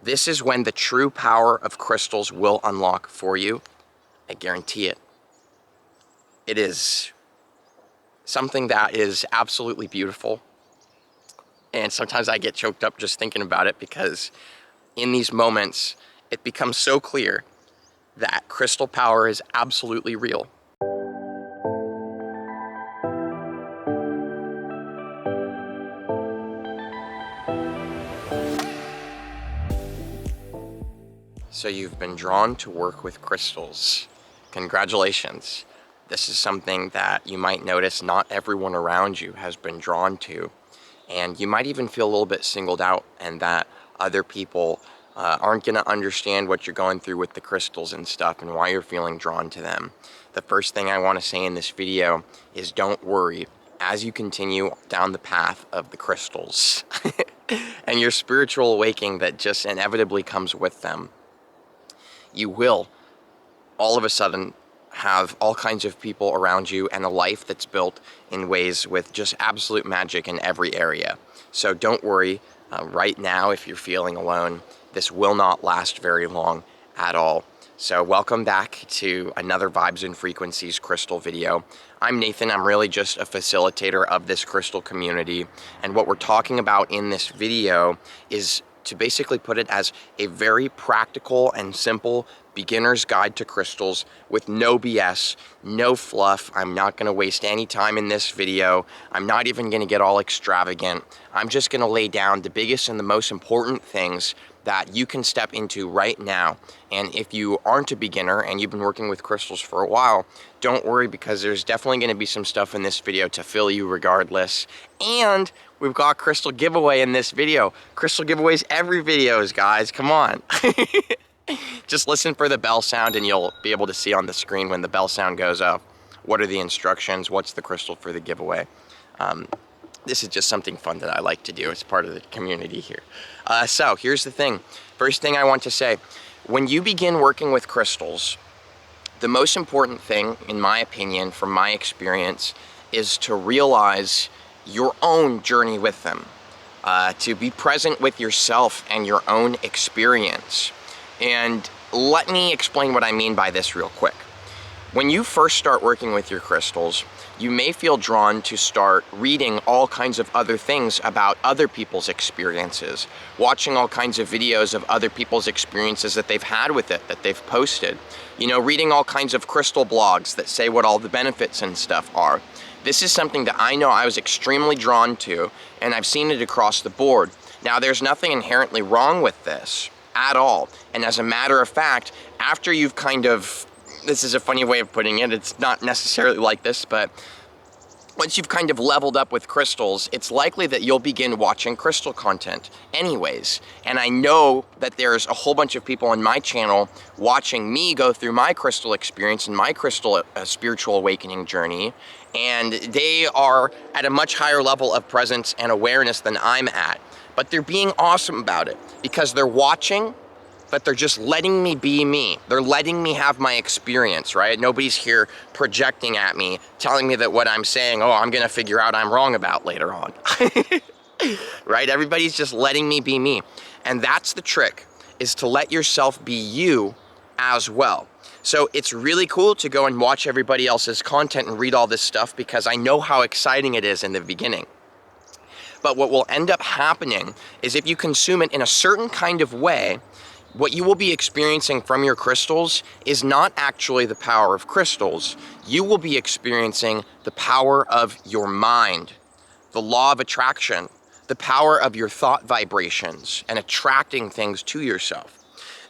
This is when the true power of crystals will unlock for you. I guarantee it. It is something that is absolutely beautiful. And sometimes I get choked up just thinking about it, because in these moments, it becomes so clear that crystal power is absolutely real. So you've been drawn to work with crystals. Congratulations. This is something that you might notice not everyone around you has been drawn to. And you might even feel a little bit singled out, and that other people aren't going to understand what you're going through with the crystals and stuff and why you're feeling drawn to them. The first thing I want to say in this video is don't worry as you continue down the path of the crystals and your spiritual awakening that just inevitably comes with them. You will all of a sudden have all kinds of people around you and a life that's built in ways with just absolute magic in every area. So don't worry right now if you're feeling alone. This will not last very long at all. So welcome back to another Vibes and Frequencies crystal video. I'm Nathan. I'm really just a facilitator of this crystal community. And what we're talking about in this video is to basically put it as a very practical and simple beginner's guide to crystals with no BS, no fluff. I'm not going to waste any time in this video. I'm not even going to get all extravagant. I'm just going to lay down the biggest and the most important things that you can step into right now. And if you aren't a beginner and you've been working with crystals for a while, don't worry, because there's definitely going to be some stuff in this video to fill you regardless. And we've got a crystal giveaway in this video. Crystal giveaways every videos, guys. Come on. Just listen for the bell sound and you'll be able to see on the screen when the bell sound goes up. What are the instructions? What's the crystal for the giveaway? This is just something fun that I like to do. It's part of the community here. So here's the thing. First thing I want to say, when you begin working with crystals, the most important thing, in my opinion, from my experience, is to realize your own journey with them, to be present with yourself and your own experience. And let me explain what I mean by this real quick. When you first start working with your crystals, you may feel drawn to start reading all kinds of other things about other people's experiences, watching all kinds of videos of other people's experiences that they've had with it, that they've posted. You know, reading all kinds of crystal blogs that say what all the benefits and stuff are. This is something that I know I was extremely drawn to, and I've seen it across the board. Now, there's nothing inherently wrong with this at all. And as a matter of fact, after you've kind of, this is a funny way of putting it, it's not necessarily like this, but once you've kind of leveled up with crystals, it's likely that you'll begin watching crystal content anyways. And I know that there's a whole bunch of people on my channel watching me go through my crystal experience and my crystal spiritual awakening journey, and they are at a much higher level of presence and awareness than I'm at. But they're being awesome about it because they're watching, but they're just letting me be me. They're letting me have my experience, right? Nobody's here projecting at me, telling me that what I'm saying, oh, I'm gonna figure out I'm wrong about later on. Right? Everybody's just letting me be me. And that's the trick, is to let yourself be you as well. So it's really cool to go and watch everybody else's content and read all this stuff, because I know how exciting it is in the beginning. But what will end up happening is if you consume it in a certain kind of way, what you will be experiencing from your crystals is not actually the power of crystals. You will be experiencing the power of your mind, the law of attraction, the power of your thought vibrations and attracting things to yourself.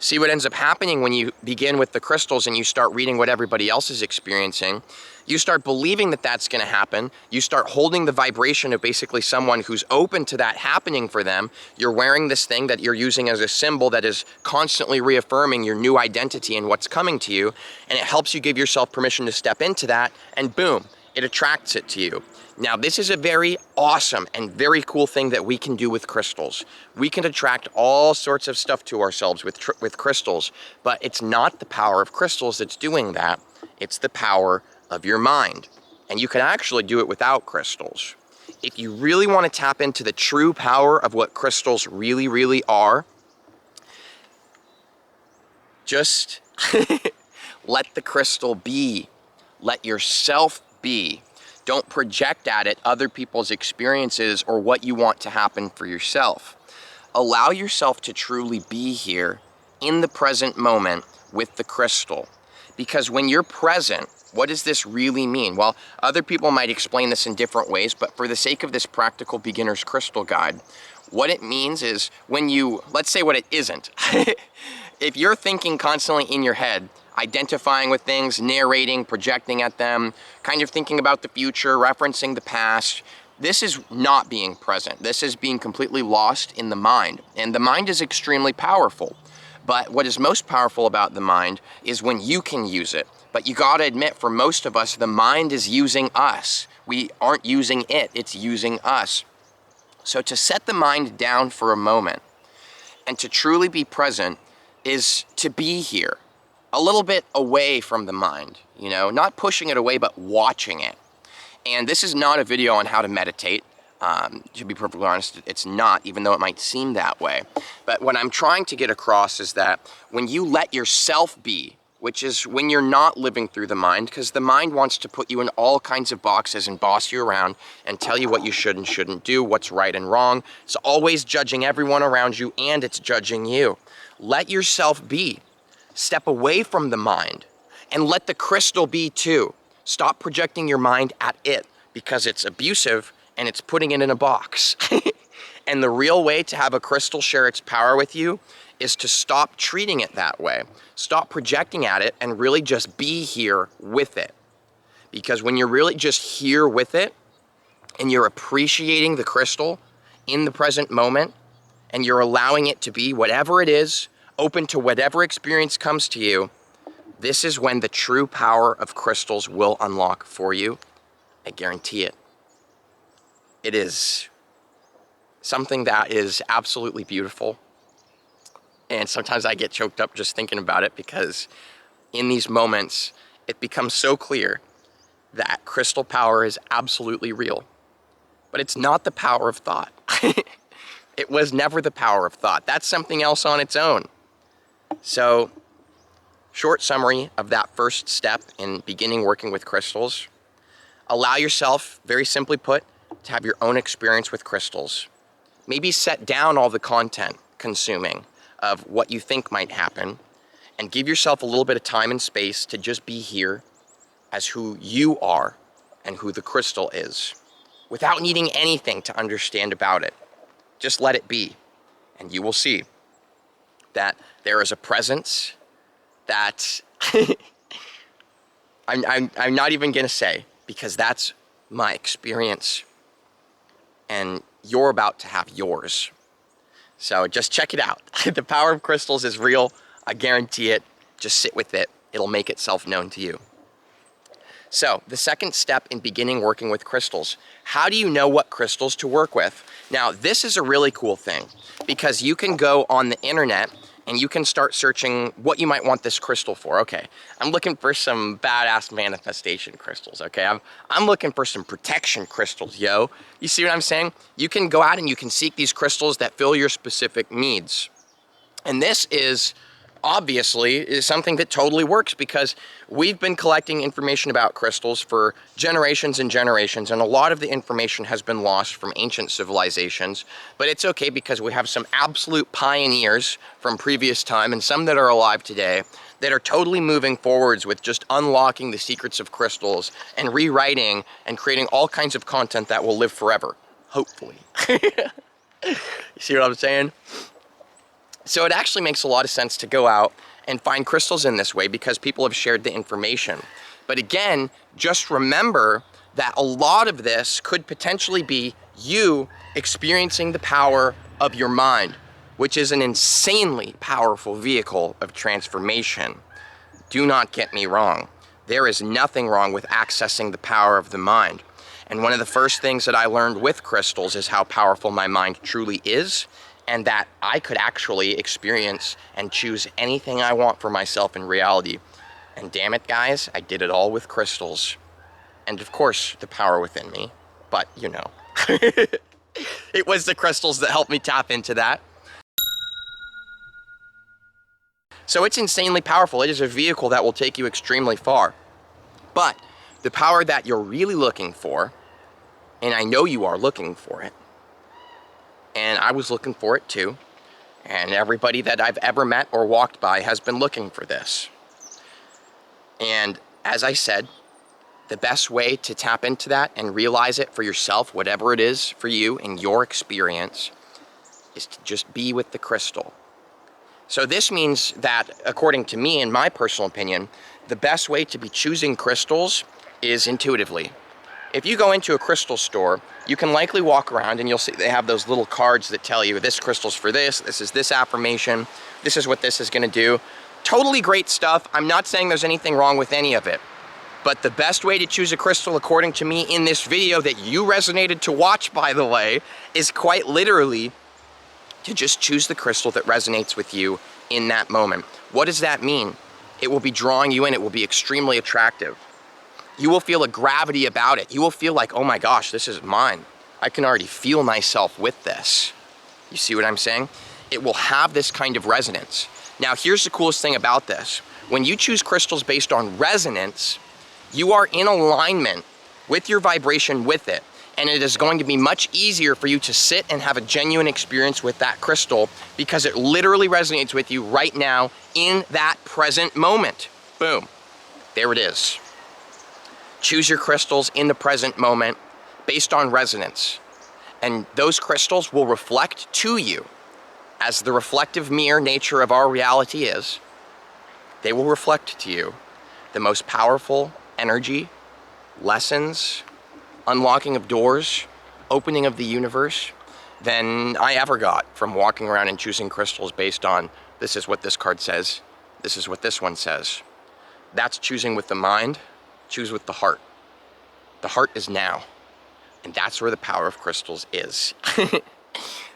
See, what ends up happening when you begin with the crystals and you start reading what everybody else is experiencing, you start believing that that's going to happen. You start holding the vibration of basically someone who's open to that happening for them. You're wearing this thing that you're using as a symbol that is constantly reaffirming your new identity and what's coming to you. And it helps you give yourself permission to step into that, and boom, it attracts it to you. Now, this is a very awesome and very cool thing that we can do with crystals. We can attract all sorts of stuff to ourselves with crystals, but it's not the power of crystals that's doing that. It's the power of your mind. And you can actually do it without crystals. If you really want to tap into the true power of what crystals really, really are, Just let the crystal be. Let yourself be. Don't project at it other people's experiences or what you want to happen for yourself. Allow yourself to truly be here in the present moment with the crystal. Because when you're present, what does this really mean? Well, other people might explain this in different ways, but for the sake of this practical beginner's crystal guide, what it means is when you, let's say what it isn't. If you're thinking constantly in your head, identifying with things, narrating, projecting at them, kind of thinking about the future, referencing the past, this is not being present. This is being completely lost in the mind. And the mind is extremely powerful. But what is most powerful about the mind is when you can use it. But you gotta admit, for most of us, the mind is using us. We aren't using it, it's using us. So to set the mind down for a moment and to truly be present is to be here, a little bit away from the mind, you know, not pushing it away, but watching it. And this is not a video on how to meditate. To be perfectly honest, it's not, even though it might seem that way. But what I'm trying to get across is that when you let yourself be, which is when you're not living through the mind, because the mind wants to put you in all kinds of boxes and boss you around and tell you what you should and shouldn't do, what's right and wrong. It's always judging everyone around you, and it's judging you. Let yourself be. Step away from the mind and let the crystal be too. Stop projecting your mind at it because it's abusive and it's putting it in a box. And the real way to have a crystal share its power with you is to stop treating it that way. Stop projecting at it and really just be here with it. Because when you're really just here with it and you're appreciating the crystal in the present moment and you're allowing it to be whatever it is, open to whatever experience comes to you, this is when the true power of crystals will unlock for you. I guarantee it. It is something that is absolutely beautiful. And sometimes I get choked up just thinking about it because in these moments, it becomes so clear that crystal power is absolutely real. But it's not the power of thought. It was never the power of thought. That's something else on its own. So, short summary of that first step in beginning working with crystals. Allow yourself, very simply put, to have your own experience with crystals. Maybe set down all the content consuming of what you think might happen and give yourself a little bit of time and space to just be here as who you are and who the crystal is without needing anything to understand about it. Just let it be and you will see that there is a presence that I'm not even gonna say, because that's my experience and you're about to have yours. So just check it out. The power of crystals is real. I guarantee it. Just sit with it. It'll make itself known to you. So the second step in beginning working with crystals, how do you know what crystals to work with? Now, this is a really cool thing because you can go on the internet and you can start searching what you might want this crystal for. Okay, I'm looking for some badass manifestation crystals, okay? I'm looking for some protection crystals, yo. You see what I'm saying? You can go out and you can seek these crystals that fill your specific needs. And this is obviously something that totally works because we've been collecting information about crystals for generations and generations, and a lot of the information has been lost from ancient civilizations, but it's okay because we have some absolute pioneers from previous time and some that are alive today that are totally moving forwards with just unlocking the secrets of crystals and rewriting and creating all kinds of content that will live forever, hopefully. You see what I'm saying? So it actually makes a lot of sense to go out and find crystals in this way because people have shared the information. But again, just remember that a lot of this could potentially be you experiencing the power of your mind, which is an insanely powerful vehicle of transformation. Do not get me wrong. There is nothing wrong with accessing the power of the mind. And one of the first things that I learned with crystals is how powerful my mind truly is, and that I could actually experience and choose anything I want for myself in reality. And damn it, guys, I did it all with crystals. And of course, the power within me, but you know. It was the crystals that helped me tap into that. So it's insanely powerful. It is a vehicle that will take you extremely far. But the power that you're really looking for, and I know you are looking for it, and I was looking for it too, and everybody that I've ever met or walked by has been looking for this. And as I said, the best way to tap into that and realize it for yourself, whatever it is for you in your experience, is to just be with the crystal. So this means that, according to me, in my personal opinion, the best way to be choosing crystals is intuitively. If you go into a crystal store, you can likely walk around and you'll see they have those little cards that tell you this crystal's for this is this affirmation, this is what this is going to do. Totally great stuff. I'm not saying there's anything wrong with any of it. But the best way to choose a crystal, according to me, in this video that you resonated to watch, by the way, is quite literally to just choose the crystal that resonates with you in that moment. What does that mean? It will be drawing you in. It will be extremely attractive. You will feel a gravity about it. You will feel like, oh my gosh, this is mine. I can already feel myself with this. You see what I'm saying? It will have this kind of resonance. Now, here's the coolest thing about this. When you choose crystals based on resonance, you are in alignment with your vibration with it. And it is going to be much easier for you to sit and have a genuine experience with that crystal because it literally resonates with you right now in that present moment. Boom. There it is. Choose your crystals in the present moment based on resonance. And those crystals will reflect to you, as the reflective mirror nature of our reality is, they will reflect to you the most powerful energy, lessons, unlocking of doors, opening of the universe than I ever got from walking around and choosing crystals based on this is what this card says, this is what this one says. That's choosing with the mind, choose with the heart. The heart is now, and that's where the power of crystals is.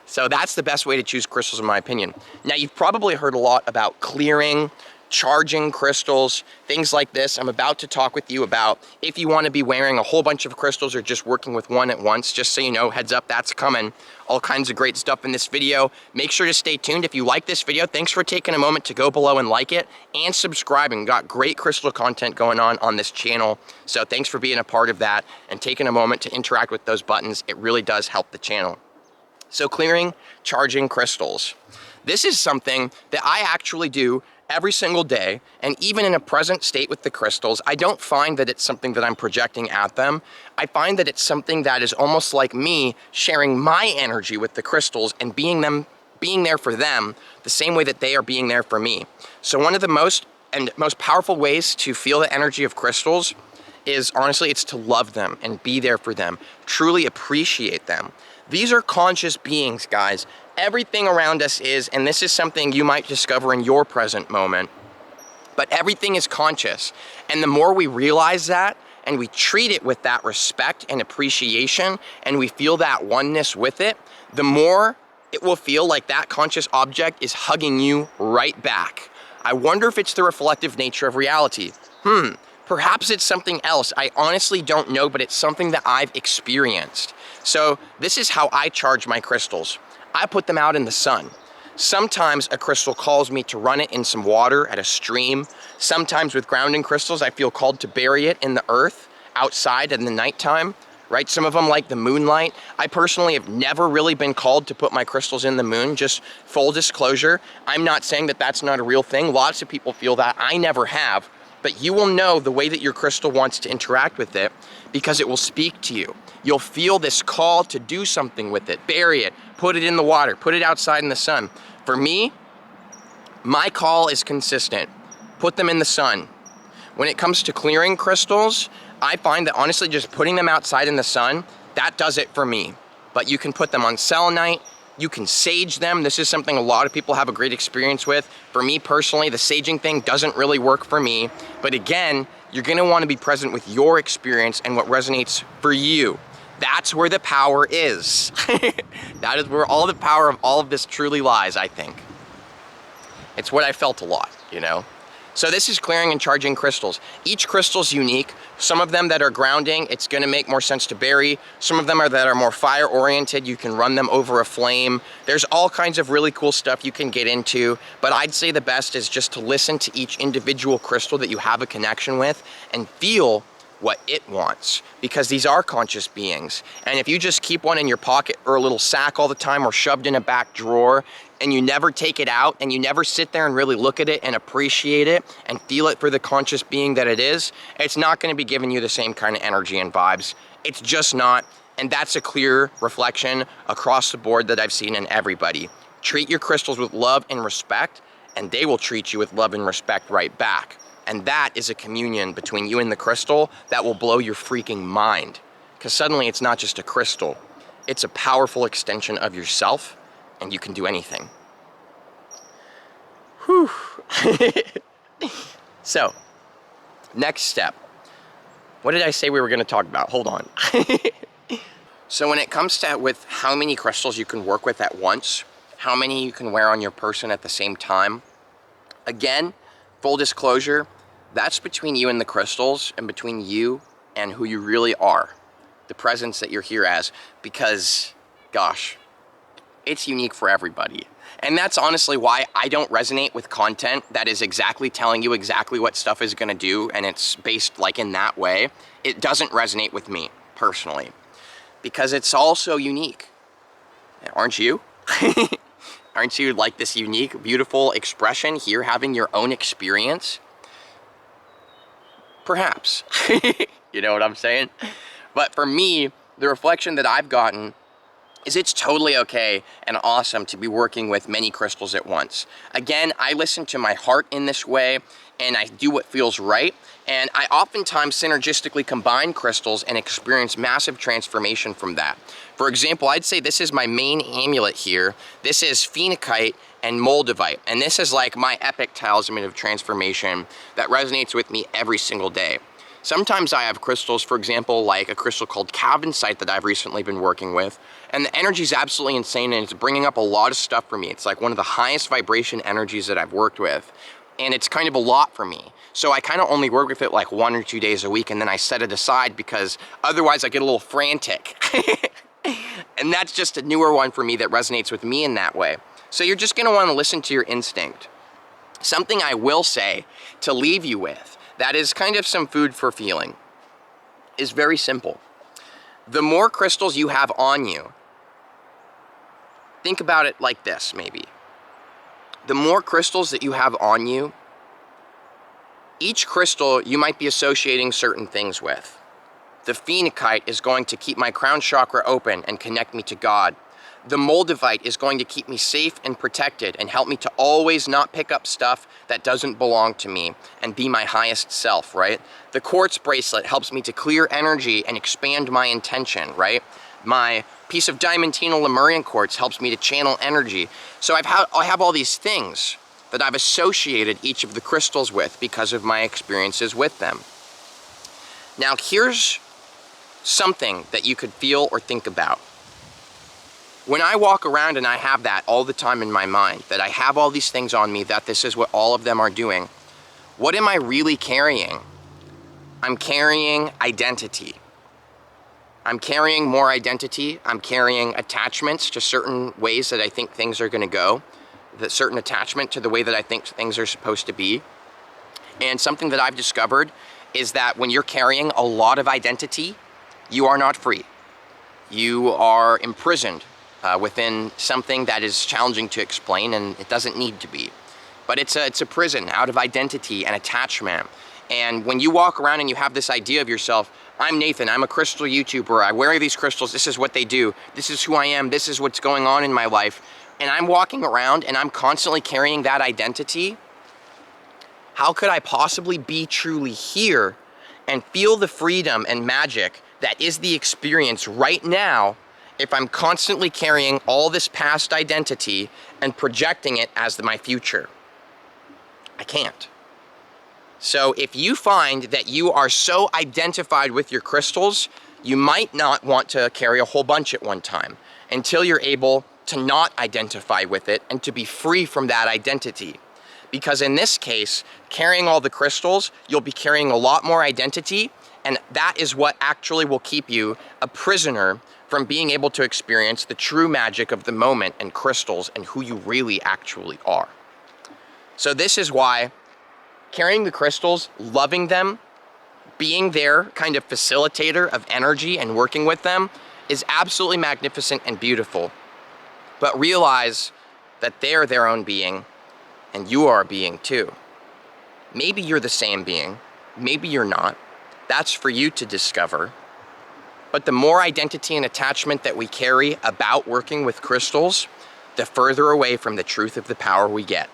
So that's the best way to choose crystals in my opinion. Now you've probably heard a lot about clearing, charging crystals, things like this. I'm about to talk with you about if you want to be wearing a whole bunch of crystals or just working with one at once. Just so you know, heads up, that's coming. All kinds of great stuff in this video. Make sure to stay tuned. If you like this video, thanks for taking a moment to go below and like it and subscribing. Got great crystal content going on this channel. So thanks for being a part of that and taking a moment to interact with those buttons. It really does help the channel. So clearing, charging crystals. This is something that I actually do every single day, and even in a present state with the crystals, I don't find that it's something that I'm projecting at them. I find that it's something that is almost like me sharing my energy with the crystals and being there for them the same way that they are being there for me. So one of the most powerful ways to feel the energy of crystals is, honestly, it's to love them and be there for them, truly appreciate them. These are conscious beings, guys. Everything around us is, and this is something you might discover in your present moment, but everything is conscious. And the more we realize that, and we treat it with that respect and appreciation, and we feel that oneness with it, the more it will feel like that conscious object is hugging you right back. I wonder if it's the reflective nature of reality. Perhaps it's something else. I honestly don't know, but it's something that I've experienced. So this is how I charge my crystals. I put them out in the sun. Sometimes a crystal calls me to run it in some water at a stream. Sometimes with grounding crystals, I feel called to bury it in the earth outside in the nighttime, right? Some of them like the moonlight. I personally have never really been called to put my crystals in the moon. Just full disclosure, I'm not saying that that's not a real thing. Lots of people feel that. I never have. But you will know the way that your crystal wants to interact with it because it will speak to you. You'll feel this call to do something with it, bury it, put it in the water, put it outside in the sun. For me, my call is consistent. Put them in the sun. When it comes to clearing crystals, I find that honestly just putting them outside in the sun, that does it for me. But you can put them on selenite, you can sage them. This is something a lot of people have a great experience with. For me personally, the saging thing doesn't really work for me. But again, you're gonna wanna be present with your experience and what resonates for you. That's where the power is. That is where all the power of all of this truly lies, I think. It's what I felt a lot, you know? So this is clearing and charging crystals. Each crystal's unique. Some of them that are grounding, it's gonna make more sense to bury. Some of them that are more fire oriented, you can run them over a flame. There's all kinds of really cool stuff you can get into, but I'd say the best is just to listen to each individual crystal that you have a connection with and feel what it wants, because these are conscious beings. And if you just keep one in your pocket or a little sack all the time or shoved in a back drawer and you never take it out and you never sit there and really look at it and appreciate it and feel it for the conscious being that it is, it's not going to be giving you the same kind of energy and vibes. It's just not. And that's a clear reflection across the board that I've seen in everybody. Treat your crystals with love and respect, and they will treat you with love and respect right back. And that is a communion between you and the crystal that will blow your freaking mind. Because suddenly it's not just a crystal, it's a powerful extension of yourself, and you can do anything. Whew. So, next step. What did I say we were gonna talk about? Hold on. So when it comes to with how many crystals you can work with at once, how many you can wear on your person at the same time, again, full disclosure, that's between you and the crystals and between you and who you really are, the presence that you're here as, because, gosh, it's unique for everybody. And that's honestly why I don't resonate with content that is exactly telling you exactly what stuff is gonna do and it's based like in that way. It doesn't resonate with me, personally, because it's all so unique. Aren't you? Aren't you like this unique, beautiful expression here, having your own experience? Perhaps. You know what I'm saying? But for me, the reflection that I've gotten is it's totally okay and awesome to be working with many crystals at once. Again, I listen to my heart in this way, and I do what feels right, and I oftentimes synergistically combine crystals and experience massive transformation from that. For example, I'd say this is my main amulet here. This is phenakite and Moldavite, and this is like my epic talisman of transformation that resonates with me every single day. Sometimes I have crystals, for example, like a crystal called Calvinsite that I've recently been working with, and the energy is absolutely insane, and it's bringing up a lot of stuff for me. It's like one of the highest vibration energies that I've worked with, and it's kind of a lot for me. So I kind of only work with it like 1 or 2 days a week, and then I set it aside because otherwise I get a little frantic. And that's just a newer one for me that resonates with me in that way. So you're just gonna wanna listen to your instinct. Something I will say to leave you with, that is kind of some food for feeling, is very simple. The more crystals you have on you, think about it like this maybe. The more crystals that you have on you, each crystal you might be associating certain things with. The phenakite is going to keep my crown chakra open and connect me to God. The Moldavite is going to keep me safe and protected and help me to always not pick up stuff that doesn't belong to me and be my highest self, right? The quartz bracelet helps me to clear energy and expand my intention, right? My piece of diamantino Lemurian quartz helps me to channel energy. So I have all these things that I've associated each of the crystals with because of my experiences with them. Now here's something that you could feel or think about. When I walk around and I have that all the time in my mind, that I have all these things on me, that this is what all of them are doing, what am I really carrying? I'm carrying identity. I'm carrying more identity. I'm carrying attachments to certain ways that I think things are gonna go, that certain attachment to the way that I think things are supposed to be. And something that I've discovered is that when you're carrying a lot of identity, you are not free. You are imprisoned within something that is challenging to explain, and it doesn't need to be. But it's a prison out of identity and attachment. And when you walk around and you have this idea of yourself, I'm Nathan, I'm a crystal YouTuber, I wear these crystals, this is what they do, this is who I am, this is what's going on in my life, and I'm walking around and I'm constantly carrying that identity, how could I possibly be truly here and feel the freedom and magic that is the experience right now if I'm constantly carrying all this past identity and projecting it as my future? I can't. So if you find that you are so identified with your crystals, you might not want to carry a whole bunch at one time until you're able to not identify with it and to be free from that identity. because in this case, carrying all the crystals, you'll be carrying a lot more identity, and that is what actually will keep you a prisoner from being able to experience the true magic of the moment and crystals and who you really actually are. So this is why carrying the crystals, loving them, being their kind of facilitator of energy and working with them is absolutely magnificent and beautiful. But realize that they're their own being and you are a being too. Maybe you're the same being, maybe you're not. That's for you to discover. But the more identity and attachment that we carry about working with crystals, the further away from the truth of the power we get.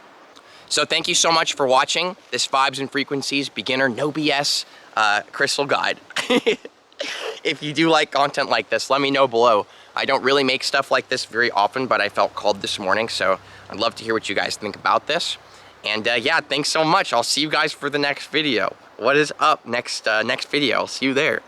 So thank you so much for watching this Vibes and Frequencies Beginner No BS Crystal Guide. If you do like content like this, let me know below. I don't really make stuff like this very often, but I felt called this morning, so I'd love to hear what you guys think about this. And yeah, thanks so much. I'll see you guys for the next video. What is up next video? I'll see you there.